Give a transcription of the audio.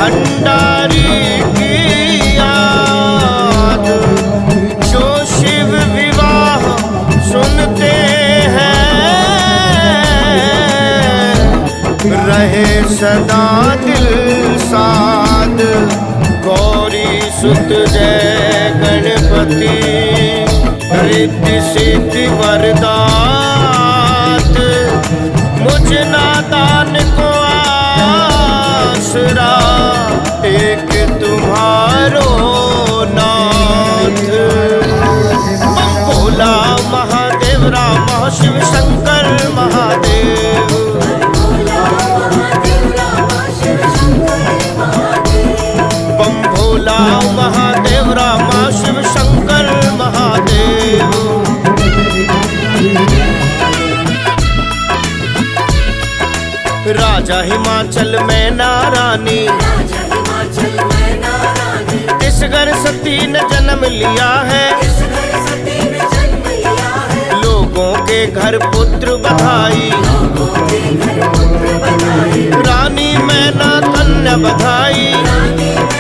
भंडारी की याद, जो शिव विवाह सुनते हैं, रहे सदा दिल साध। गौरी सुत जय गणपति, रिद्धि सिद्धि वरदात। मुझ नादान को आसरा, एक तुम्हारो नाथ। भोला महादेव राम शिव शंकर महादेव, बम भोला महादेव राम शिव शंकर महादेव। राजा हिमाचल में नारानी, इस घर सती ने जन्म लिया है। लोगों के घर पुत्र बधाई,